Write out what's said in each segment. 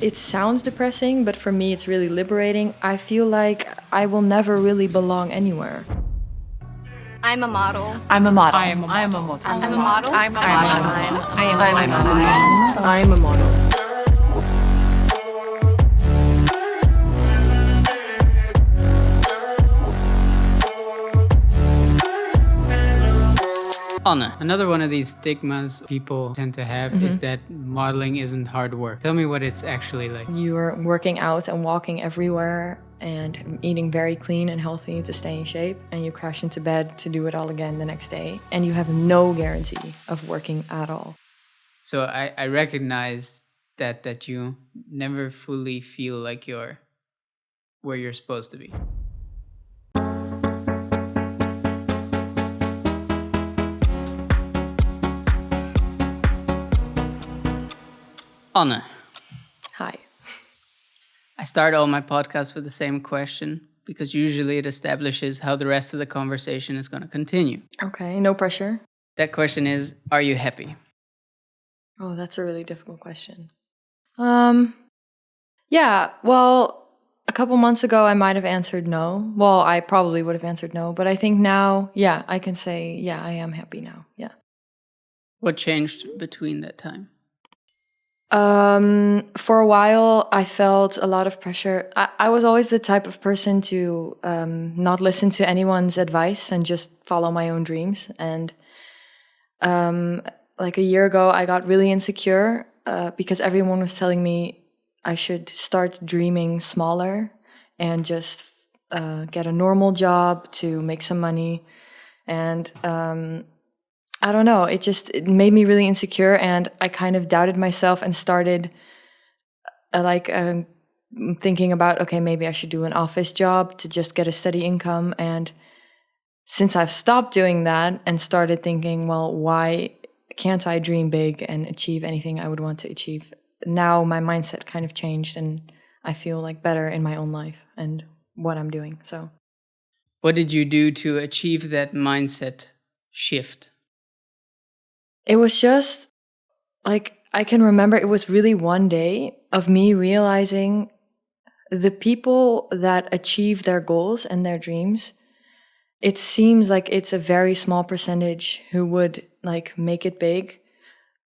It sounds depressing, but for me it's really liberating. I feel like I will never really belong anywhere. I'm a model. I'm a model. I am a model. I'm a model. I'm a model. I'm a model. Anne, another one of these stigmas people tend to have is that modeling isn't hard work. Tell me what it's actually like. You're working out and walking everywhere and eating very clean and healthy to stay in shape, and you crash into bed to do it all again the next day, and you have no guarantee of working at all. So I recognize that you never fully feel like you're where you're supposed to be. Anne, Hi. I start all my podcasts with the same question because usually it establishes how the rest of the conversation is going to continue. Okay, no pressure. That question is, are you happy? Oh, that's a really difficult question. Yeah, well, a couple months ago I might have answered no. Well, I probably would have answered no, but I think now, yeah, I can say, yeah, I am happy now. Yeah. What changed between that time? For a while, I felt a lot of pressure. I was always the type of person to not listen to anyone's advice and just follow my own dreams. And like a year ago, I got really insecure because everyone was telling me I should start dreaming smaller and just get a normal job to make some money. And I don't know, it made me really insecure, and I kind of doubted myself and started thinking about, okay, maybe I should do an office job to just get a steady income. And since I've stopped doing that and started thinking, well, why can't I dream big and achieve anything I would want to achieve? Now my mindset kind of changed, and I feel like better in my own life and what I'm doing. So, What did you do to achieve that mindset shift? it was just like, I can remember it was really one day of me realizing the people that achieve their goals and their dreams, it seems like it's a very small percentage who would like make it big.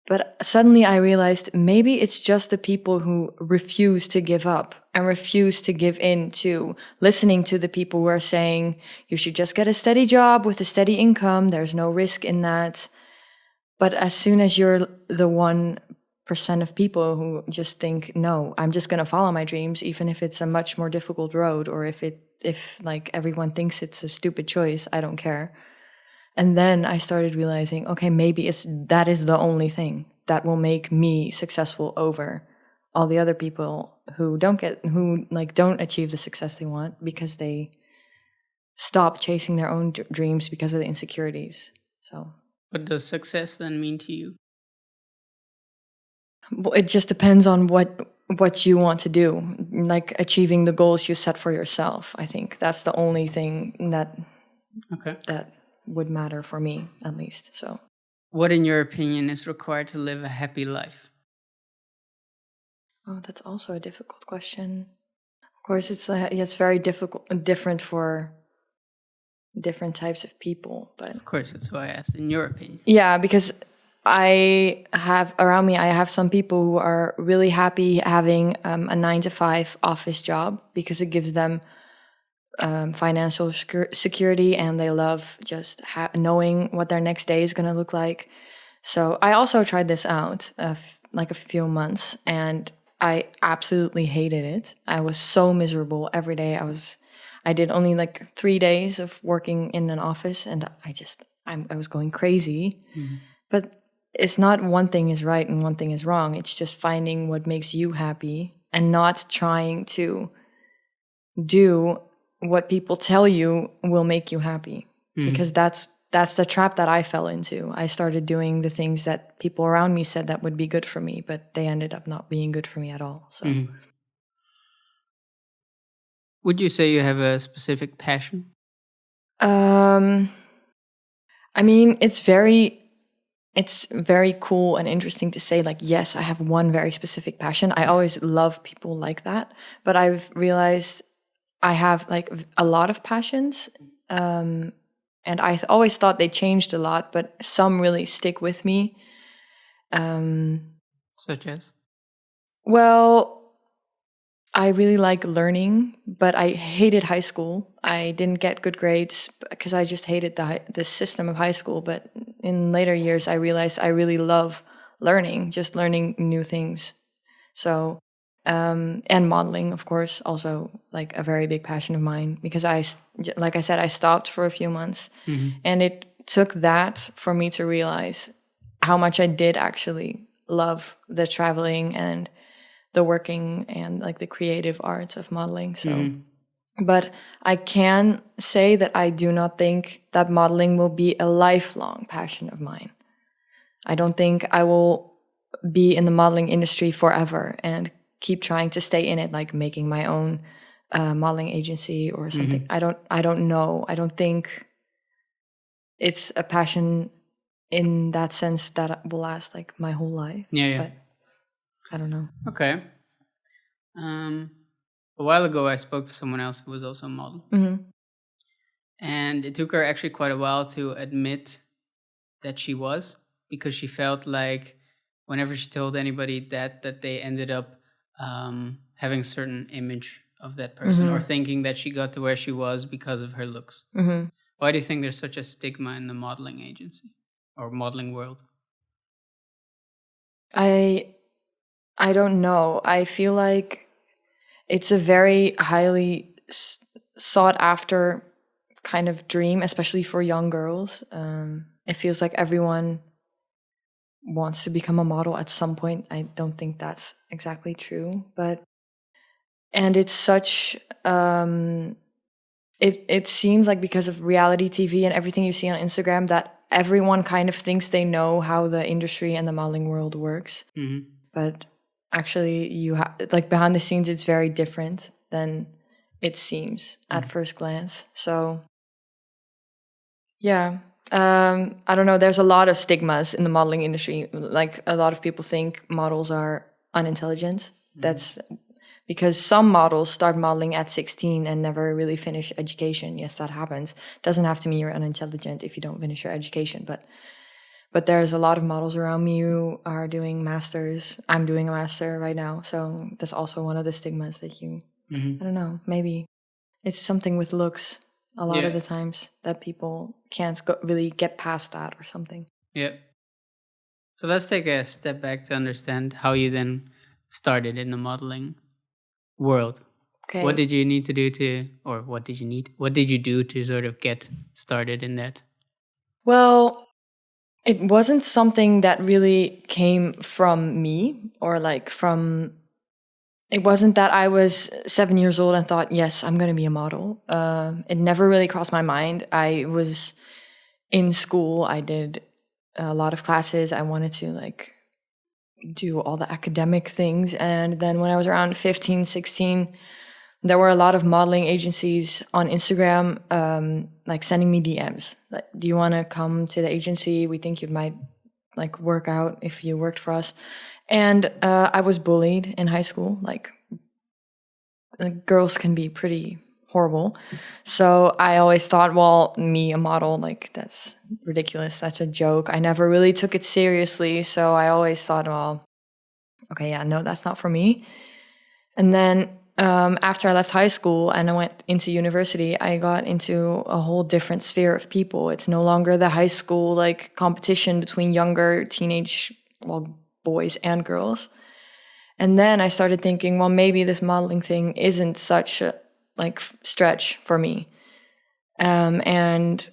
But suddenly I realized maybe it's just the people who refuse to give up and refuse to give in to listening to the people who are saying, you should just get a steady job with a steady income. There's no risk in that. But as soon as you're the 1% of people who just think, no, I'm just going to follow my dreams, even if it's a much more difficult road, or if like everyone thinks it's a stupid choice, I don't care. And then I started realizing, okay, maybe that is the only thing that will make me successful over all the other people who don't achieve the success they want because they stop chasing their own dreams because of the insecurities. So What does success then mean to you? it just depends on what you want to do, like achieving the goals you set for yourself. I think that's the only thing that would matter for me, at least. So, what in your opinion is required to live a happy life? oh, that's also a difficult question. Of course, it's very different for different types of people, but Of course, that's why I asked, in your opinion. yeah, because I have some people who are really happy having a 9-to-5 office job because it gives them financial security, and they love just knowing what their next day is going to look like. So I also tried this out like a few months, and I absolutely hated it. I was so miserable every day. I did only like 3 days of working in an office, and I was going crazy. Mm-hmm. But it's not one thing is right and one thing is wrong. It's just finding what makes you happy and not trying to do what people tell you will make you happy. Because that's the trap that I fell into. I started doing the things that people around me said that would be good for me, but they ended up not being good for me at all. So, Would you say you have a specific passion? I mean, it's very it's very cool and interesting to say, like, yes, I have one very specific passion. I always love people like that. But I've realized I have like a lot of passions. And I always thought they changed a lot, but some really stick with me. Such as? Well, I really like learning, but I hated high school. I didn't get good grades because I just hated the system of high school. But in later years, I realized I really love learning, just learning new things. So, and modeling, of course, also like a very big passion of mine because like I said, I stopped for a few months, and it took that for me to realize how much I did actually love the traveling and the working and like the creative arts of modeling. So, but I can say that I do not think that modeling will be a lifelong passion of mine. I don't think I will be in the modeling industry forever and keep trying to stay in it, like making my own modeling agency or something. I don't know. I don't think it's a passion in that sense that will last like my whole life. Yeah. But I don't know. Okay. A while ago, I spoke to someone else who was also a model. And it took her actually quite a while to admit that she was, because she felt like whenever she told anybody that they ended up having a certain image of that person or thinking that she got to where she was because of her looks. Why do you think there's such a stigma in the modeling agency or modeling world? I don't know. I feel like it's a very highly sought after kind of dream, especially for young girls. It feels like everyone wants to become a model at some point. I don't think that's exactly true, and it's such it seems like because of reality TV and everything you see on Instagram that everyone kind of thinks they know how the industry and the modeling world works. But actually like behind the scenes it's very different than it seems at first glance. So yeah, I don't know, there's a lot of stigmas in the modeling industry. Like a lot of people think models are unintelligent. That's because some models start modeling at 16 and never really finish education. Yes, that happens. Doesn't have to mean you're unintelligent if you don't finish your education, but there's a lot of models around me who are doing masters. I'm doing a master right now, so that's also one of the stigmas that I don't know, maybe it's something with looks a lot of the times that people can't really get past that or something. Yeah. So let's take a step back to understand how you then started in the modeling world. Okay. What did you need to do what did you do to sort of get started in that? Well, it wasn't something that really came from me or like it wasn't that I was 7 years old and thought, yes, I'm going to be a model. It never really crossed my mind. I was in school. I did a lot of classes. I wanted to like do all the academic things. And then when I was around 15, 16, there were a lot of modeling agencies on Instagram, like sending me DMs. Like, do you want to come to the agency? We think you might like work out if you worked for us. And I was bullied in high school. Like girls can be pretty horrible. So I always thought, well, me, a model, like that's ridiculous. That's a joke. I never really took it seriously. So I always thought, well, okay, yeah, no, that's not for me. And then after I left high school and I went into university, I got into a whole different sphere of people. It's no longer the high school like competition between younger teenage, well, boys and girls. And then I started thinking, well, maybe this modeling thing isn't such a like stretch for me. And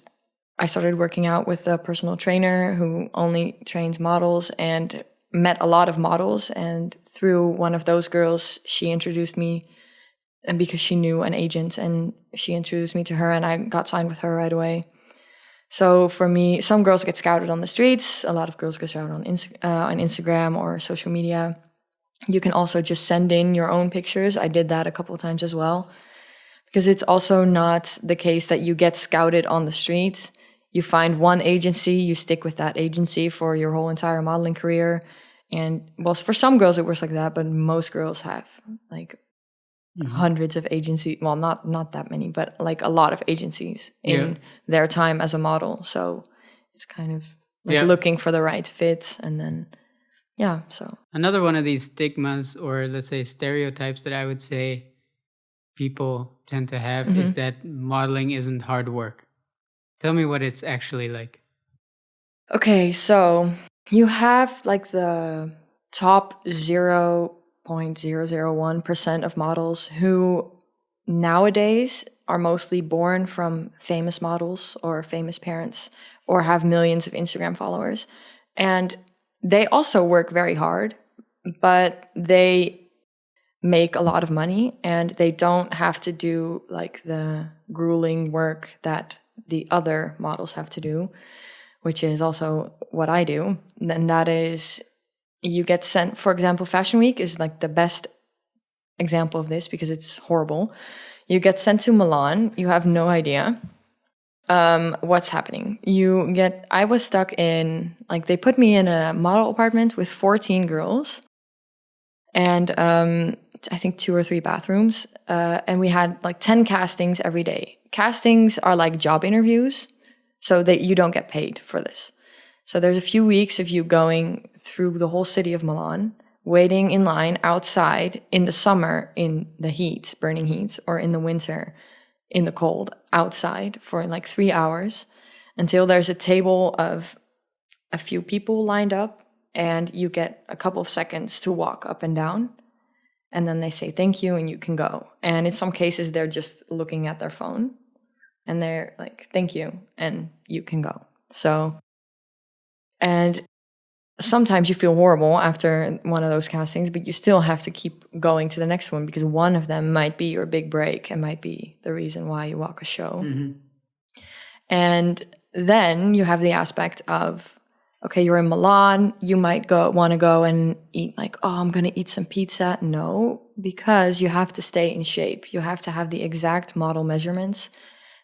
I started working out with a personal trainer who only trains models and met a lot of models. And through one of those girls, she introduced me, and because she knew an agent, and she introduced me to her, and I got signed with her right away. So for me, some girls get scouted on the streets. A lot of girls get scouted on Instagram or social media. You can also just send in your own pictures. I did that a couple of times as well, because it's also not the case that you get scouted on the streets. you find one agency, you stick with that agency for your whole entire modeling career. And well, for some girls it works like that, but most girls have like hundreds of agencies. Well, not that many, but like a lot of agencies in their time as a model. So it's kind of like looking for the right fit, and then so another one of these stigmas, or let's say stereotypes, that I would say people tend to have is that modeling isn't hard work. Tell me what it's actually like. Okay, so you have like the top 0.001% of models who nowadays are mostly born from famous models or famous parents or have millions of Instagram followers. And they also work very hard, but they make a lot of money and they don't have to do like the grueling work that the other models have to do, which is also what I do. And that is, you get sent, for example, Fashion Week is like the best example of this because it's horrible. You get sent to Milan, you have no idea what's happening. I was stuck in, like, they put me in a model apartment with 14 girls and I think 2 or 3 bathrooms. And we had like 10 castings every day. Castings are like job interviews, so that you don't get paid for this. So there's a few weeks of you going through the whole city of Milan, waiting in line outside in the summer in the heat, burning heat, or in the winter in the cold outside for like 3 hours until there's a table of a few people lined up and you get a couple of seconds to walk up and down. And then they say thank you and you can go. And in some cases, they're just looking at their phone and they're like, thank you, and you can go. So, and sometimes you feel horrible after one of those castings, but you still have to keep going to the next one because one of them might be your big break and might be the reason why you walk a show. And then you have the aspect of, okay, you're in Milan, you might want to go and eat like, oh, I'm going to eat some pizza. No, because you have to stay in shape. You have to have the exact model measurements.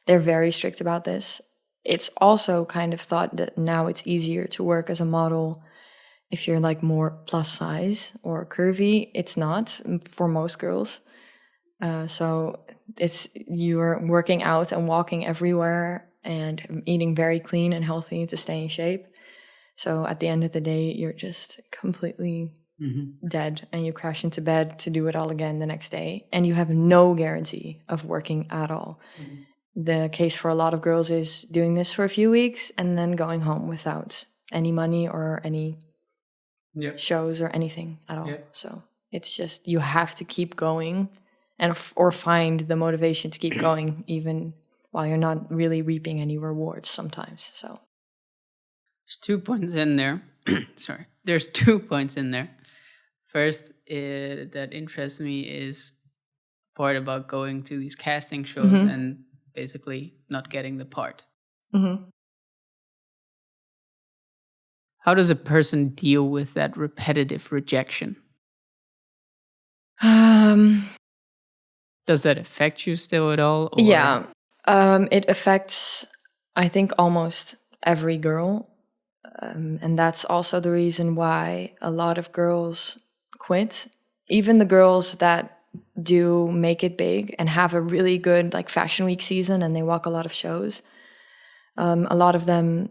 They're very strict about this. It's also kind of thought that now it's easier to work as a model if you're like more plus size or curvy. It's not for most girls. So you're working out and walking everywhere and eating very clean and healthy to stay in shape. So at the end of the day, you're just completely dead and you crash into bed to do it all again the next day. And you have no guarantee of working at all. The case for a lot of girls is doing this for a few weeks and then going home without any money or any shows or anything at all. So it's just, you have to keep going or find the motivation to keep going even while you're not really reaping any rewards sometimes. So there's 2 points in there. Sorry. There's 2 points in there. First, that interests me is the part about going to these casting shows and basically not getting the part. How does a person deal with that repetitive rejection? Does that affect you still at all? Or? Yeah, it affects, I think, almost every girl. And that's also the reason why a lot of girls quit. Even the girls that do make it big and have a really good like Fashion Week season and they walk a lot of shows. A lot of them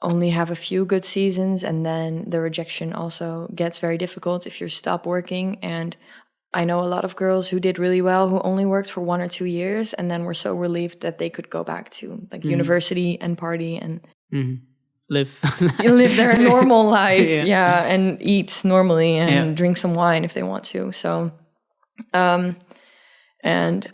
only have a few good seasons, and then the rejection also gets very difficult if you stop working. And I know a lot of girls who did really well who only worked for 1 or 2 years and then were so relieved that they could go back to like university and party and live their normal life, and eat normally and drink some wine if they want to. So, and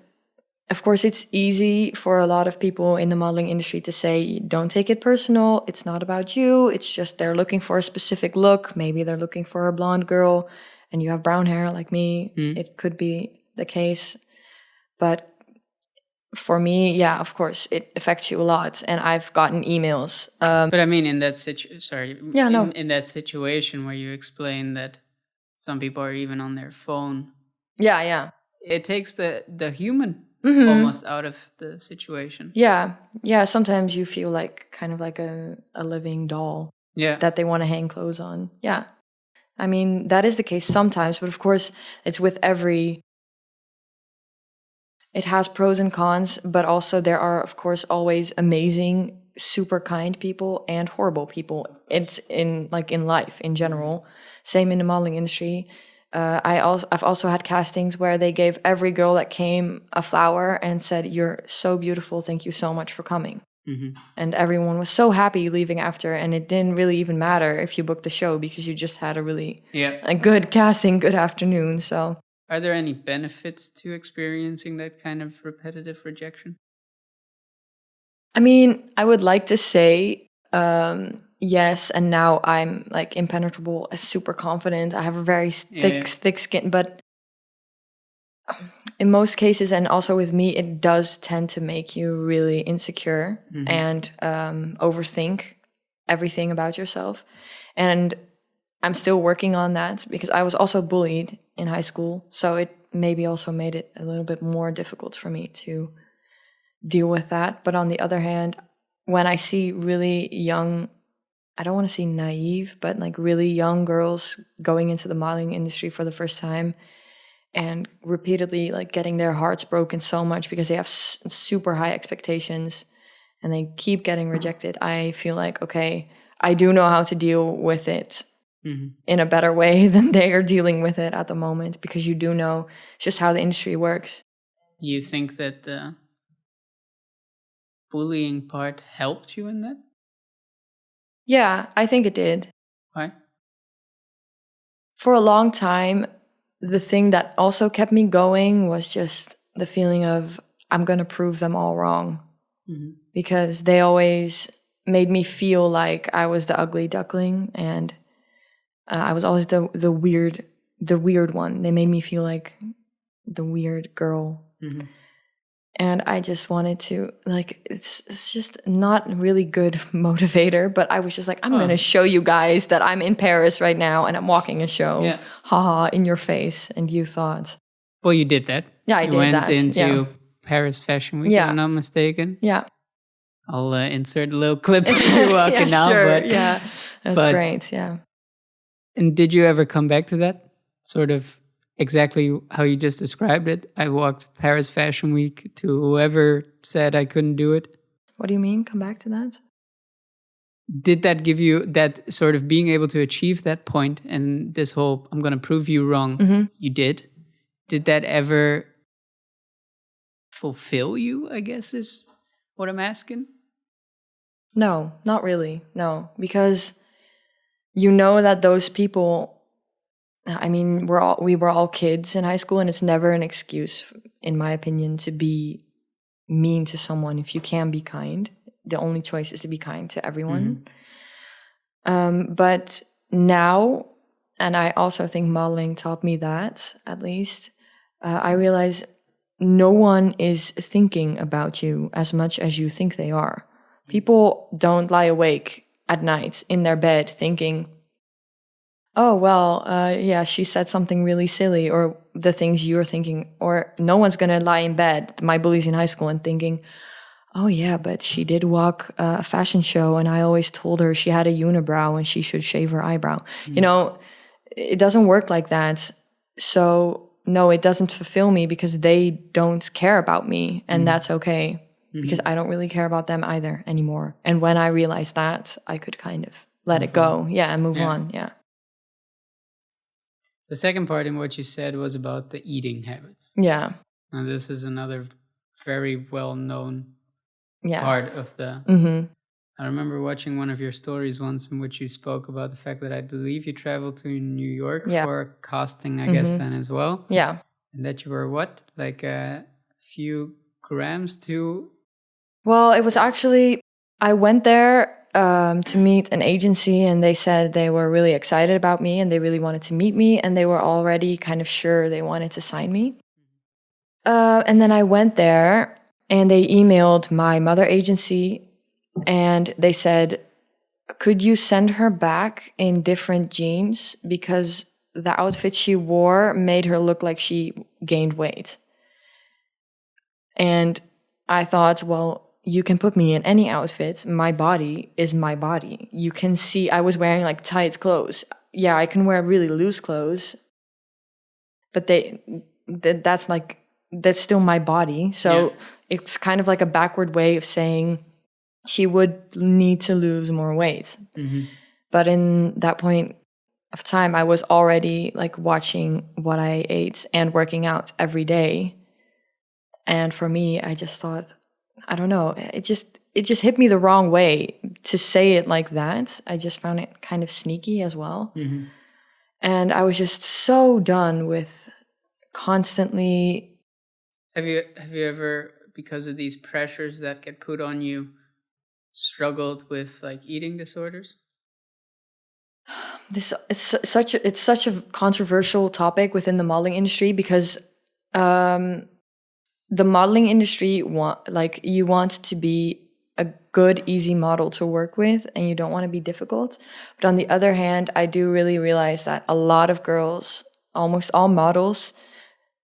of course, it's easy for a lot of people in the modeling industry to say, don't take it personal. It's not about you. It's just they're looking for a specific look. Maybe they're looking for a blonde girl and you have brown hair like me. It could be the case. But for me, yeah, of course, it affects you a lot. And I've gotten emails. But I mean, in that in that situation where you explain that some people are even on their phone. Yeah. It takes the human almost out of the situation. Yeah. Yeah. Sometimes you feel like kind of like a living doll that they want to hang clothes on. Yeah. I mean, that is the case sometimes, but of course, it's with every. It has pros and cons, but also there are, of course, always amazing, super kind people and horrible people. It's in life in general. Same in the modeling industry. I've also had castings where they gave every girl that came a flower and said, "You're so beautiful. Thank you so much for coming." And everyone was so happy leaving after, and it didn't really even matter if you booked the show because you just had a good casting, good afternoon. So, are there any benefits to experiencing that kind of repetitive rejection? I mean, I would like to say yes, and now I'm like impenetrable, super confident. I have a very thick skin, but in most cases, and also with me, it does tend to make you really insecure and overthink everything about yourself. And I'm still working on that because I was also bullied in high school. So it maybe also made it a little bit more difficult for me to deal with that. But on the other hand, when I see really young, I don't want to say naive, but like really young girls going into the modeling industry for the first time and repeatedly like getting their hearts broken so much because they have super high expectations and they keep getting rejected, I feel like, okay, I do know how to deal with it in a better way than they are dealing with it at the moment, because you do know just how the industry works. You think that the bullying part helped you in that? Yeah, I think it did. Why? For a long time, the thing that also kept me going was just the feeling of I'm going to prove them all wrong, because they always made me feel like I was the ugly duckling, and I was always the weird one. They made me feel like the weird girl. And I just wanted to, like, it's just not really good motivator, but I was just like, I'm going to show you guys that I'm in Paris right now and I'm walking a show, haha, in your face. And you thought. Well, you did that. Yeah, I did that. You went into Paris Fashion Week, if I'm not mistaken. Yeah. I'll insert a little clip of you walking now. Sure. But, that's great, yeah. And did you ever come back to that? Sort of exactly how you just described it. I walked Paris Fashion Week to whoever said I couldn't do it. What do you mean, come back to that? Did that give you that sort of being able to achieve that point and this whole, I'm going to prove you wrong, you did? Did that ever fulfill you, I guess is what I'm asking? No, not really. No, because you know that those people, I mean, we were all kids in high school, and it's never an excuse, in my opinion, to be mean to someone if you can be kind. The only choice is to be kind to everyone. But now, and I also think modeling taught me that, at least, I realize no one is thinking about you as much as you think they are. People don't lie awake at night in their bed thinking, oh, well, yeah, she said something really silly, or the things you're thinking. Or no one's going to lie in bed, my bullies in high school, and thinking, oh, yeah, but she did walk a fashion show, and I always told her she had a unibrow and she should shave her eyebrow. You know, it doesn't work like that. So, no, it doesn't fulfill me because they don't care about me, and that's okay. Because I don't really care about them either anymore. And when I realized that, I could kind of let it go. And move on. Yeah. The second part in what you said was about the eating habits. Yeah. And this is another very well-known part of the... I remember watching one of your stories once in which you spoke about the fact that I believe you traveled to New York for casting, I guess, then as well. Yeah. And that you were what? Like a few grams too... Well, it was actually, I went there to meet an agency, and they said they were really excited about me and they really wanted to meet me, and they were already kind of sure they wanted to sign me. And then I went there and they emailed my mother agency and they said, could you send her back in different jeans because the outfit she wore made her look like she gained weight. And I thought, well, you can put me in any outfit. My body is my body. You can see I was wearing like tight clothes. Yeah, I can wear really loose clothes, but that's still my body. So it's kind of like a backward way of saying she would need to lose more weight. But in that point of time, I was already like watching what I ate and working out every day. And for me, I just thought, I don't know, it just hit me the wrong way to say it like that. I just found it kind of sneaky as well. And I was just so done with constantly. Have you ever, because of these pressures that get put on you, struggled with like eating disorders? It's such a controversial topic within the modeling industry because the modeling industry you want to be a good, easy model to work with, and you don't want to be difficult. But on the other hand, I do really realize that a lot of girls, almost all models,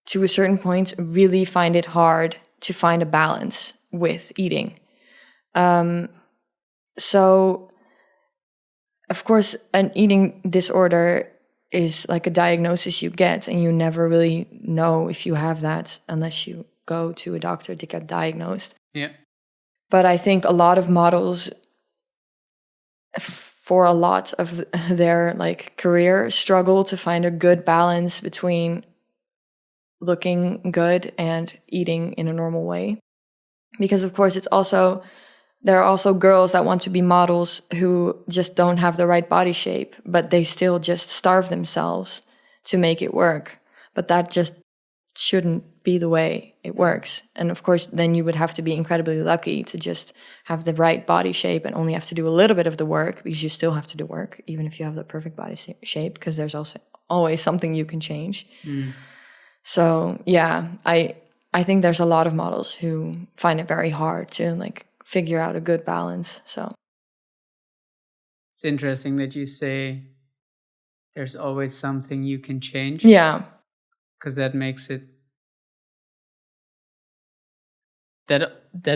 to a certain point, really find it hard to find a balance with eating. So, of course, an eating disorder is like a diagnosis you get, and you never really know if you have that unless you go to a doctor to get diagnosed. Yeah. But I think a lot of models, for a lot of their like career, struggle to find a good balance between looking good and eating in a normal way. Because of course there are also girls that want to be models who just don't have the right body shape, but they still just starve themselves to make it work. But that just shouldn't be the way it works. And of course, then you would have to be incredibly lucky to just have the right body shape and only have to do a little bit of the work, because you still have to do work, even if you have the perfect body shape, because there's also always something you can change. So yeah, I think there's a lot of models who find it very hard to like figure out a good balance. So it's interesting that you say there's always something you can change. Yeah. Because that makes it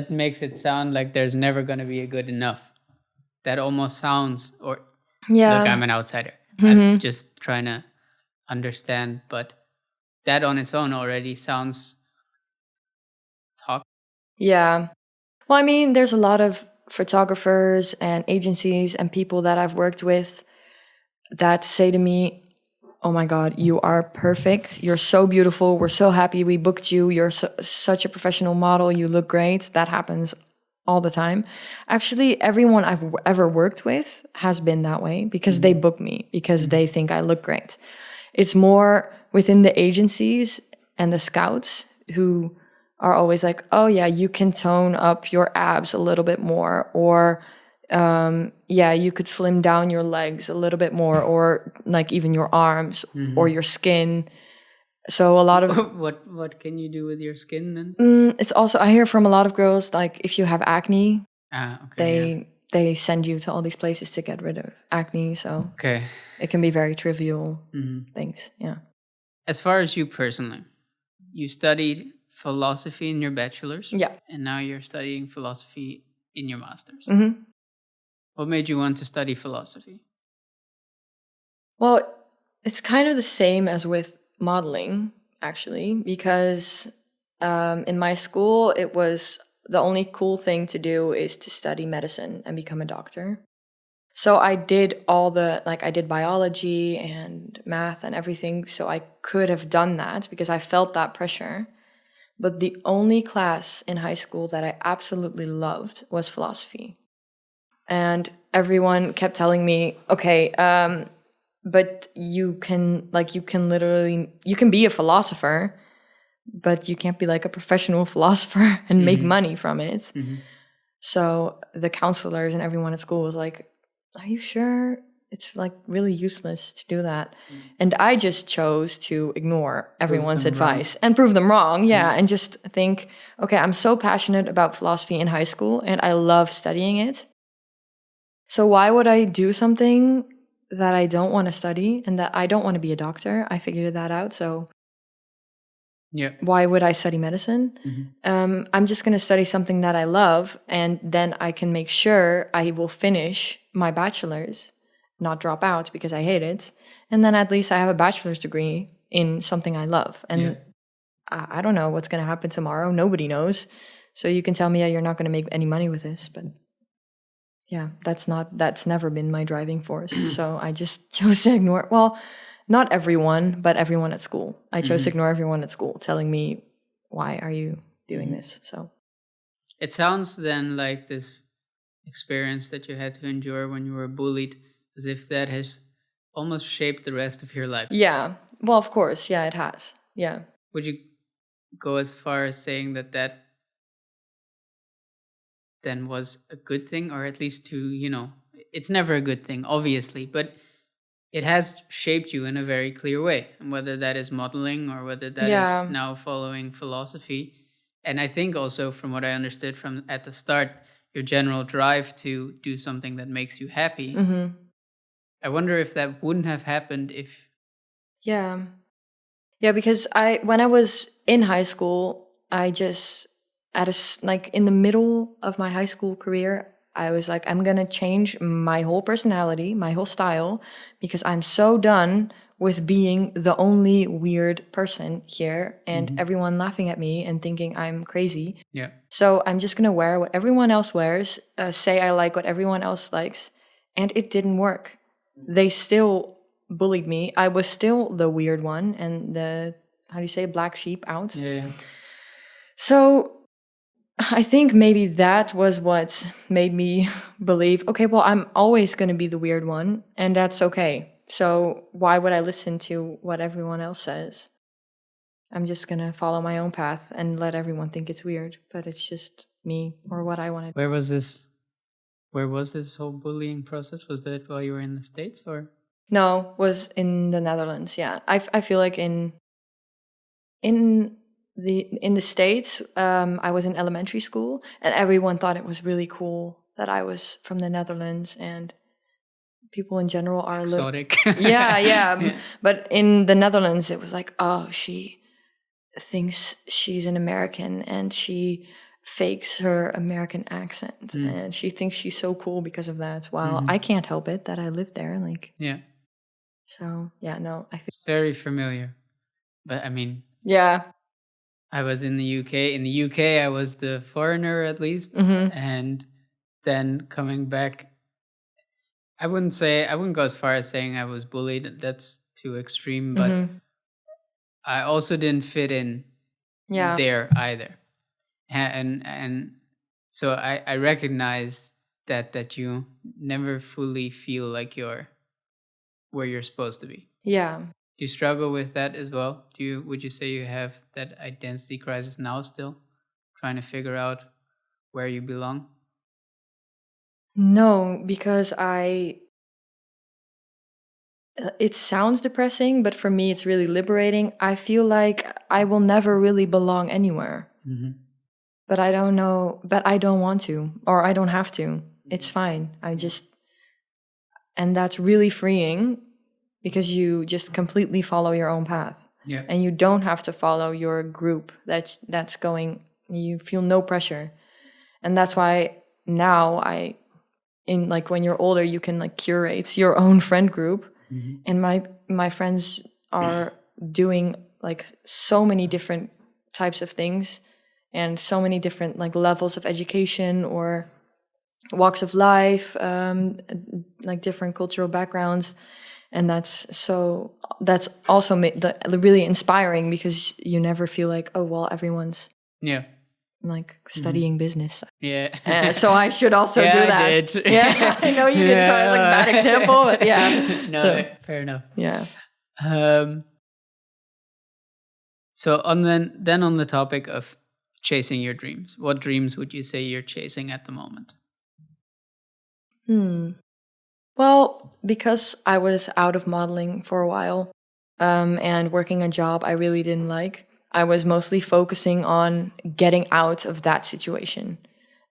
makes it sound like there's never going to be a good enough. That almost sounds, or look, I'm an outsider. I'm just trying to understand, but that on its own already sounds toxic. Yeah. Well, I mean, there's a lot of photographers and agencies and people that I've worked with that say to me, oh my God, you are perfect. You're so beautiful. We're so happy we booked you. You're such a professional model. You look great. That happens all the time. Actually, everyone I've ever worked with has been that way because they book me, because they think I look great. It's more within the agencies and the scouts who are always like, oh yeah, you can tone up your abs a little bit more, or yeah, you could slim down your legs a little bit more, or like even your arms or your skin. So a lot of what can you do with your skin then? It's also, I hear from a lot of girls, like if you have acne, they send you to all these places to get rid of acne. So it can be very trivial things. Yeah. As far as you personally, you studied philosophy in your bachelor's. Yeah. And now you're studying philosophy in your master's. Mm-hmm. What made you want to study philosophy? Well, it's kind of the same as with modeling, actually, because in my school, it was the only cool thing to do is to study medicine and become a doctor. So I did I did biology and math and everything, so I could have done that because I felt that pressure. But the only class in high school that I absolutely loved was philosophy. And everyone kept telling me, okay, but you can be a philosopher, but you can't be like a professional philosopher and make money from it. So the counselors and everyone at school was like, are you sure? It's like really useless to do that. And I just chose to ignore everyone's advice and prove them wrong. Yeah. And just think, okay, I'm so passionate about philosophy in high school and I love studying it. So why would I do something that I don't want to study and that I don't want to be a doctor? I figured that out. So Yeah. Why would I study medicine? I'm just going to study something that I love, and then I can make sure I will finish my bachelor's, not drop out because I hate it. And then at least I have a bachelor's degree in something I love. And I don't know what's going to happen tomorrow. Nobody knows. So you can tell me, yeah, you're not going to make any money with this, but yeah, that's never been my driving force. So I just chose to ignore, well, not everyone, but everyone at school. I chose to ignore everyone at school telling me, why are you doing this? So it sounds then like this experience that you had to endure when you were bullied, as if that has almost shaped the rest of your life. Yeah. Well, of course. Yeah, it has. Yeah. Would you go as far as saying that then was a good thing, or at least to, it's never a good thing, obviously, but it has shaped you in a very clear way, and whether that is modeling or whether that is now following philosophy. And I think also, from what I understood from at the start, your general drive to do something that makes you happy. I wonder if that wouldn't have happened if... Yeah, because when I was in high school, I just in the middle of my high school career, I was like, I'm gonna change my whole personality, my whole style, because I'm so done with being the only weird person here and everyone laughing at me and thinking I'm crazy. Yeah. So I'm just gonna wear what everyone else wears, say I like what everyone else likes, and it didn't work. They still bullied me. I was still the weird one and the, how do you say, black sheep out. Yeah. So I think maybe that was what made me believe, okay, well, I'm always going to be the weird one, and that's okay. So why would I listen to what everyone else says? I'm just going to follow my own path and let everyone think it's weird, but it's just me or what I wanted. Where was this whole bullying process? Was that while you were in the States, or? No, was in the Netherlands. Yeah. I feel like in the States, I was in elementary school, and everyone thought it was really cool that I was from the Netherlands, and people in general are exotic. Yeah. But in the Netherlands, it was like, oh, she thinks she's an American, and she fakes her American accent, and she thinks she's so cool because of that. While I can't help it that I lived there, like. Yeah. So yeah, no, it's very familiar, but I mean. Yeah. I was in the UK. In the UK, I was the foreigner, at least. And then coming back, I wouldn't go as far as saying I was bullied. That's too extreme. But I also didn't fit in there either. And so I recognize that you never fully feel like you're where you're supposed to be. Yeah. Do you struggle with that as well? Would you say you have that identity crisis now still? Trying to figure out where you belong? No, because it sounds depressing, but for me it's really liberating. I feel like I will never really belong anywhere. But I don't know, but I don't want to, or I don't have to. It's fine. And that's really freeing, because you just completely follow your own path. Yeah. And you don't have to follow your group that's going, you feel no pressure. And that's why now when you're older, you can like curate your own friend group. And my friends are doing like so many different types of things, and so many different like levels of education or walks of life, like different cultural backgrounds. And that's also really inspiring, because you never feel like, oh, well, everyone's like studying business. Yeah. So I should also do that. I did. Yeah, I know you did. So I was like a bad example, but yeah. No, fair enough. Yeah. So on the topic of chasing your dreams, what dreams would you say you're chasing at the moment? Well, because I was out of modeling for a while, and working a job I really didn't like, I was mostly focusing on getting out of that situation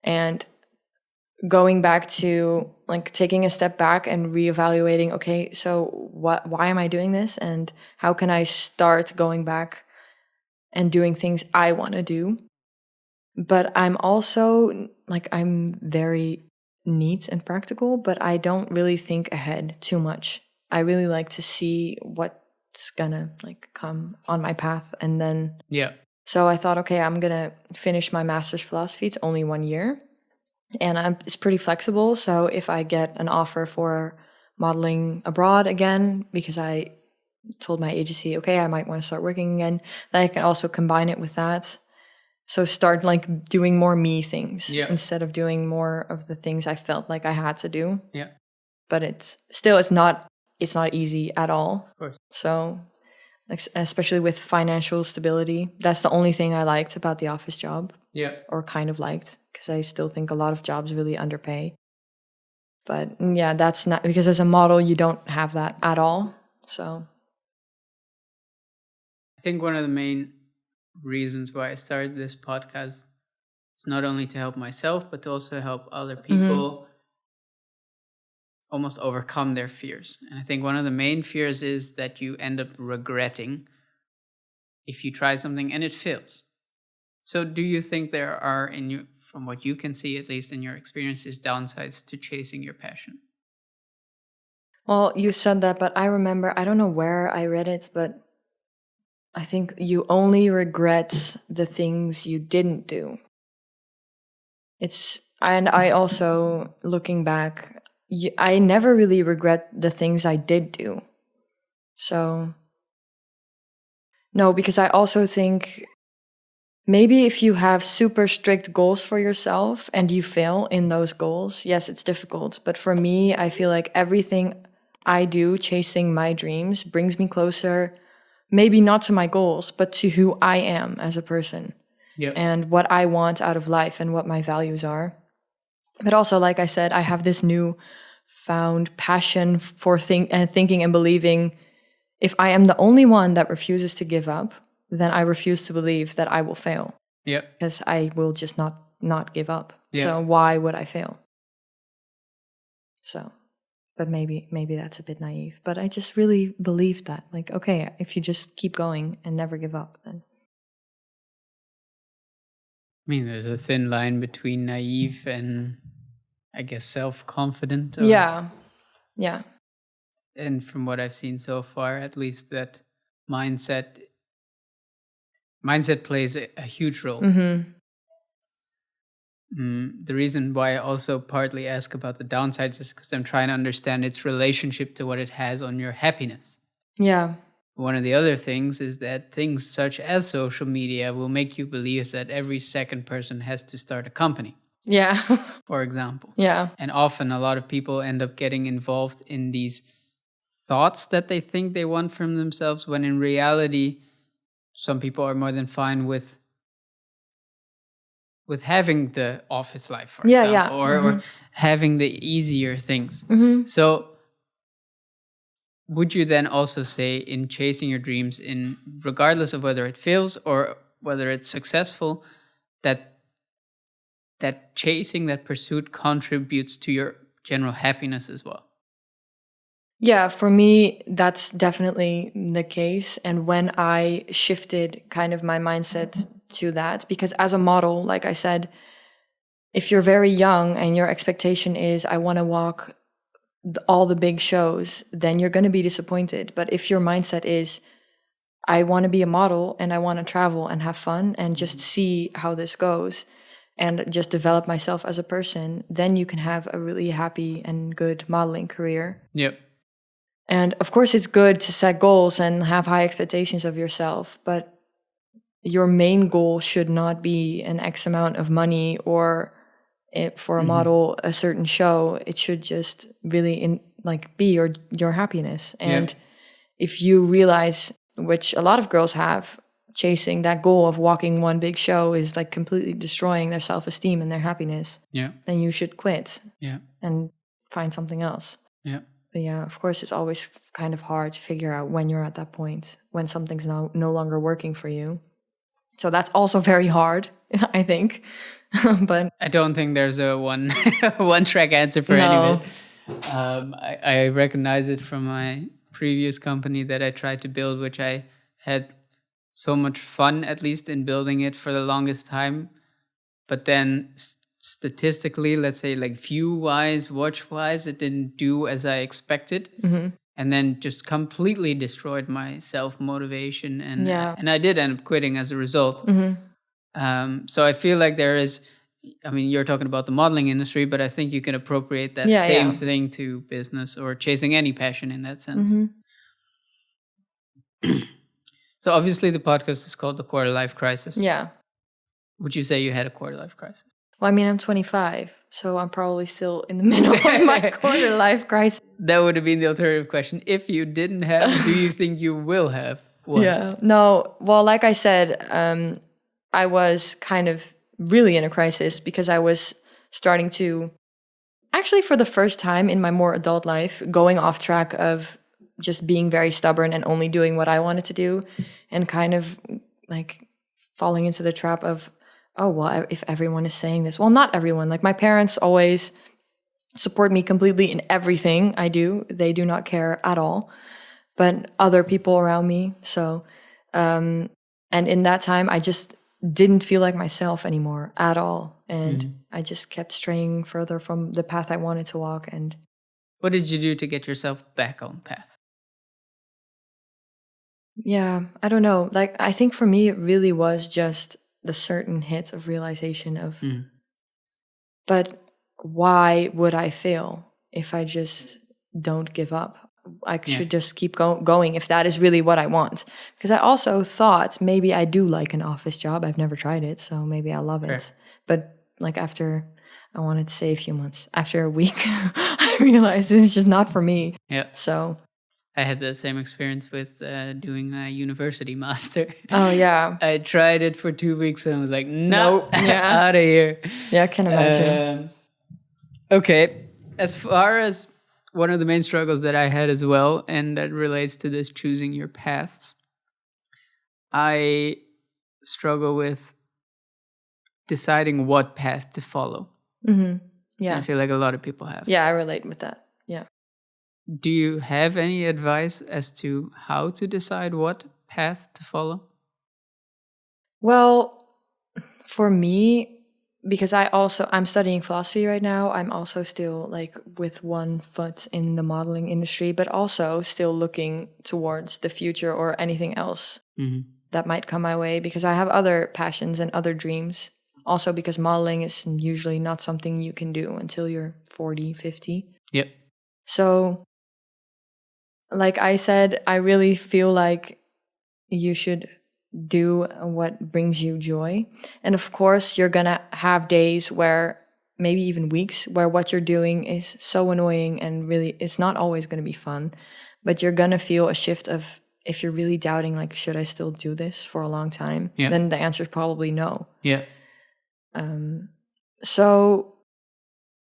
and going back to like taking a step back and reevaluating, okay, so why am I doing this? And how can I start going back and doing things I want to do. But I'm also like, I'm very neat and practical, but I don't really think ahead too much. I really like to see what's gonna like come on my path. And then, so I thought, okay, I'm gonna finish my master's philosophy. It's only 1 year and it's pretty flexible. So if I get an offer for modeling abroad again, because I told my agency, okay, I might want to start working again, then I can also combine it with that. So start like doing more me things instead of doing more of the things I felt like I had to do. Yeah. But it's not easy at all. Of course. So especially with financial stability, that's the only thing I liked about the office job. Yeah. Or kind of liked, because I still think a lot of jobs really underpay. But yeah, that's not, because as a model you don't have that at all. So I think one of the main reasons why I started this podcast is not only to help myself, but to also help other people almost overcome their fears. And I think one of the main fears is that you end up regretting if you try something and it fails. So do you think there are, from what you can see, at least in your experiences, downsides to chasing your passion? Well, you said that, but I remember, I don't know where I read it, but I think you only regret the things you didn't do. And I also, looking back, I never really regret the things I did do. So, no, because I also think maybe if you have super strict goals for yourself and you fail in those goals, yes, it's difficult. But for me, I feel like everything I do chasing my dreams brings me closer, maybe not to my goals, but to who I am as a person and what I want out of life and what my values are. But also, like I said, I have this new found passion for thinking and believing. If I am the only one that refuses to give up, then I refuse to believe that I will fail. Yeah. Because I will just not give up. Yeah. So why would I fail? So, but maybe that's a bit naive. But I just really believed that. Like, okay, if you just keep going and never give up, then. I mean, there's a thin line between naive and, I guess, self-confident. Yeah. And from what I've seen so far, at least, that mindset plays a huge role. Mm-hmm. The reason why I also partly ask about the downsides is because I'm trying to understand its relationship to what it has on your happiness. Yeah. One of the other things is that things such as social media will make you believe that every second person has to start a company. Yeah. For example. Yeah. And often a lot of people end up getting involved in these thoughts that they think they want from themselves, when in reality, some people are more than fine with having the office life, for example, or having the easier things. Mm-hmm. So would you then also say, in chasing your dreams, in regardless of whether it fails or whether it's successful, that chasing, that pursuit contributes to your general happiness as well? Yeah, for me, that's definitely the case. And when I shifted kind of my mindset to that, because as a model, like I said, if you're very young and your expectation is, I want to walk all the big shows, then you're going to be disappointed. But if your mindset is, I want to be a model and I want to travel and have fun and just see how this goes and just develop myself as a person, then you can have a really happy and good modeling career. Yep. And of course, it's good to set goals and have high expectations of yourself, but your main goal should not be an X amount of money or for a model, a certain show. It should just really be your happiness. And if you realize, which a lot of girls have, chasing that goal of walking one big show is like completely destroying their self-esteem and their happiness, then you should quit and find something else. But yeah, of course, it's always kind of hard to figure out when you're at that point, when something's no longer working for you. So that's also very hard, I think. But I don't think there's a one track answer for any of it. I recognize it from my previous company that I tried to build, which I had so much fun, at least in building it for the longest time. But then statistically, let's say like view-wise, watch-wise, it didn't do as I expected. And then just completely destroyed my self-motivation. And I did end up quitting as a result. So I feel like there is, I mean, you're talking about the modeling industry, but I think you can appropriate that same thing to business or chasing any passion in that sense. So obviously the podcast is called The Quarter Life Crisis. Yeah. Would you say you had a quarter life crisis? Well, I mean, I'm 25, so I'm probably still in the middle of my quarter life crisis. That would have been the alternative question. If you didn't have, do you think you will have one? Yeah. No, well, like I said, I was kind of really in a crisis because I was starting to, actually for the first time in my more adult life, going off track of just being very stubborn and only doing what I wanted to do, and kind of like falling into the trap of, oh, well, if everyone is saying this, well, not everyone. Like my parents always support me completely in everything I do. They do not care at all, but other people around me. So, and in that time, I just didn't feel like myself anymore at all. And I just kept straying further from the path I wanted to walk. And what did you do to get yourself back on path? Yeah, I don't know. Like, I think for me, it really was just the certain hits of realization of, but why would I fail if I just don't give up? I should just keep going if that is really what I want. Because I also thought maybe I do like an office job. I've never tried it, so maybe I love it. But like after, I wanted to say a few months, after a week, I realized this is just not for me. Yeah. So I had the same experience with doing a university master. Oh, yeah. I tried it for 2 weeks and I was like, nope, out of here. Yeah, I can imagine. Okay. As far as one of the main struggles that I had as well, and that relates to this choosing your paths, I struggle with deciding what path to follow. Yeah. I feel like a lot of people have. Yeah, I relate with that. Yeah. Do you have any advice as to how to decide what path to follow? Well, for me, because I'm studying philosophy right now, I'm also still like with one foot in the modeling industry, but also still looking towards the future or anything else that might come my way, because I have other passions and other dreams. Also because modeling is usually not something you can do until you're 40, 50. Yep. So like I said, I really feel like you should do what brings you joy. And of course, you're going to have days where, maybe even weeks, where what you're doing is so annoying and really, it's not always going to be fun. But you're going to feel a shift of, if you're really doubting, like, should I still do this for a long time? Yeah. Then the answer is probably no. Yeah. So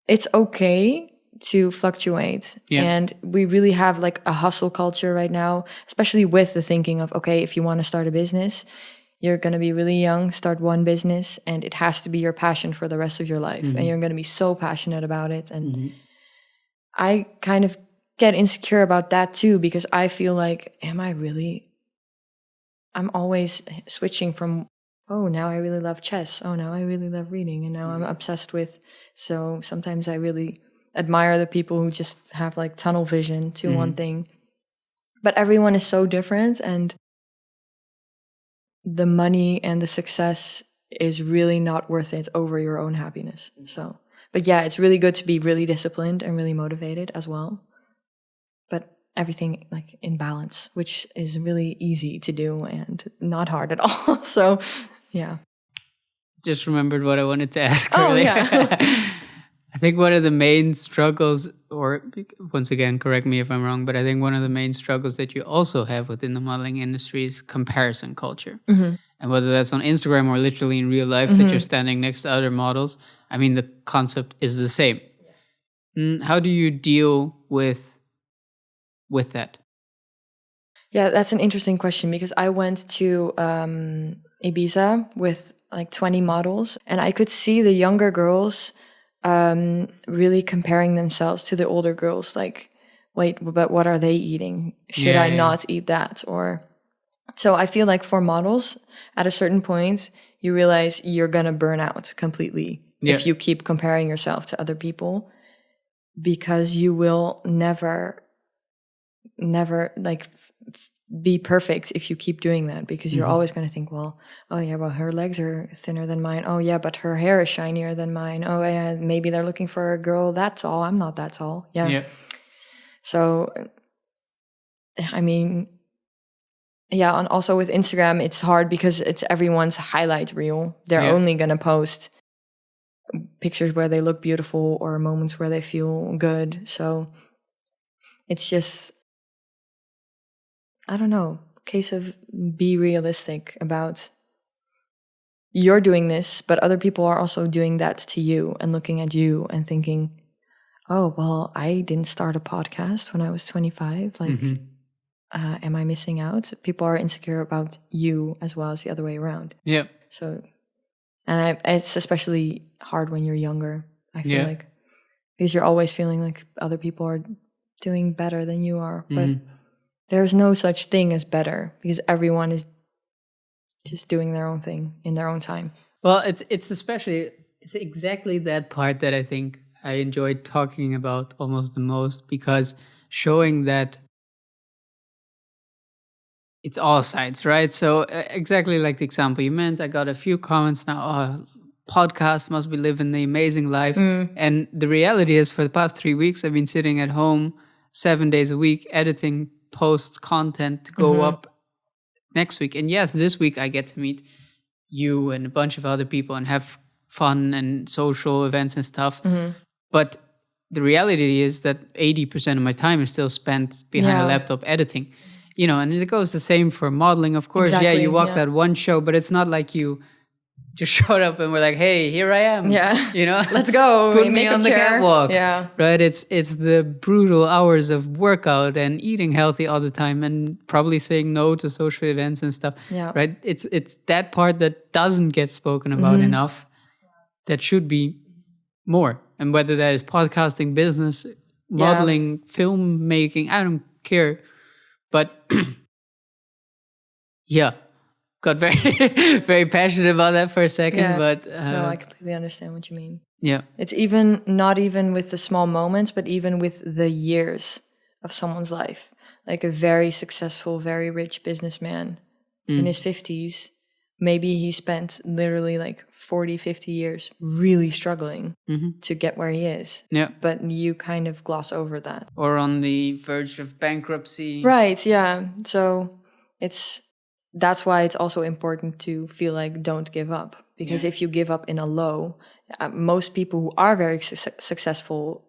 it's okay to fluctuate. And we really have like a hustle culture right now, especially with the thinking of, okay, if you want to start a business, you're going to be really young, start one business, and it has to be your passion for the rest of your life. And you're going to be so passionate about it. And I kind of get insecure about that too, because I feel like, I'm always switching from, oh, now I really love chess. Oh, now I really love reading. And now I'm obsessed with, so sometimes I really admire the people who just have like tunnel vision to one thing. But everyone is so different, and the money and the success is really not worth it over your own happiness. So, but yeah, it's really good to be really disciplined and really motivated as well. But everything like in balance, which is really easy to do and not hard at all. So, yeah. Just remembered what I wanted to ask. Oh, yeah. I think one of the main struggles, or once again, correct me if I'm wrong, but I think one of the main struggles that you also have within the modeling industry is comparison culture. And whether that's on Instagram or literally in real life, that you're standing next to other models, I mean, the concept is the same. How do you deal with that? Yeah, that's an interesting question, because I went to Ibiza with like 20 models, and I could see the younger girls really comparing themselves to the older girls, like, wait, but what are they eating? Should I not eat that? Or So I feel like for models, at a certain point, you realize you're going to burn out completely if you keep comparing yourself to other people, because you will never like be perfect if you keep doing that, because you're always going to think, well, oh yeah, well, her legs are thinner than mine. Oh yeah, but her hair is shinier than mine. Oh yeah, maybe they're looking for a girl that tall. I'm not that tall. Yeah. So, I mean, yeah, and also with Instagram, it's hard because it's everyone's highlight reel. They're only going to post pictures where they look beautiful or moments where they feel good. So it's just, I don't know, case of be realistic about you're doing this, but other people are also doing that to you and looking at you and thinking, oh, well, I didn't start a podcast when I was 25. Like, am I missing out? People are insecure about you as well as the other way around. Yeah. So, and it's especially hard when you're younger, I feel like, because you're always feeling like other people are doing better than you are. But there's no such thing as better, because everyone is just doing their own thing in their own time. Well, it's exactly that part that I think I enjoyed talking about almost the most, because showing that it's all sides, right? So exactly like the example you meant, I got a few comments now, oh, podcast must be living the amazing life. And the reality is, for the past 3 weeks, I've been sitting at home 7 days a week, editing posts, content to go up next week. And yes, this week I get to meet you and a bunch of other people and have fun and social events and stuff. But the reality is that 80% of my time is still spent behind a laptop editing. You know, and it goes the same for modeling, of course. Exactly, yeah, you walk that one show, but it's not like you just showed up and were like, hey, here I am. Yeah. You know? Let's go. Put me on the catwalk. Yeah. Right? It's the brutal hours of workout and eating healthy all the time and probably saying no to social events and stuff. Yeah. Right? It's that part that doesn't get spoken about enough, that should be more. And whether that is podcasting, business, modeling, filmmaking, I don't care. But yeah, got very, very passionate about that for a second. But no, I completely understand what you mean. Yeah. It's even not even with the small moments, but even with the years of someone's life. Like a very successful, very rich businessman in his 50s, maybe he spent literally like 40, 50 years really struggling to get where he is. Yeah. But you kind of gloss over that. Or on the verge of bankruptcy. Right, yeah. So that's why it's also important to feel like don't give up. Because if you give up in a low, most people who are very successful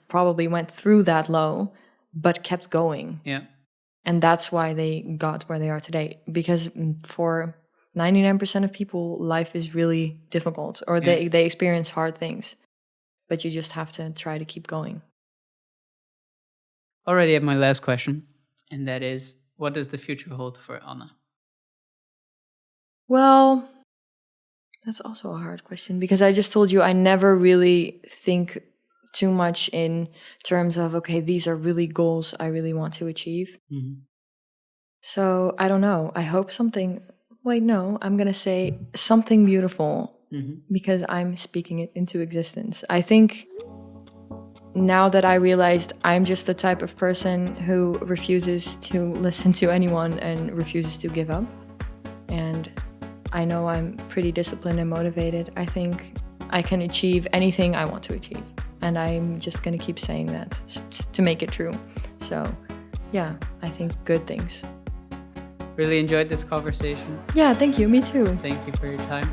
probably went through that low, but kept going. Yeah. And that's why they got where they are today. Because for 99% of people, life is really difficult, or they experience hard things. But you just have to try to keep going. Already have my last question, and that is, what does the future hold for Anna? Well, that's also a hard question, because I just told you I never really think too much in terms of, okay, these are really goals I really want to achieve. So I don't know. I hope something... Wait, no, I'm going to say something beautiful because I'm speaking it into existence. I think now that I realized I'm just the type of person who refuses to listen to anyone and refuses to give up. And I know I'm pretty disciplined and motivated. I think I can achieve anything I want to achieve. And I'm just going to keep saying that to make it true. So, yeah, I think good things. Really enjoyed this conversation. Yeah, thank you. Me too. Thank you for your time.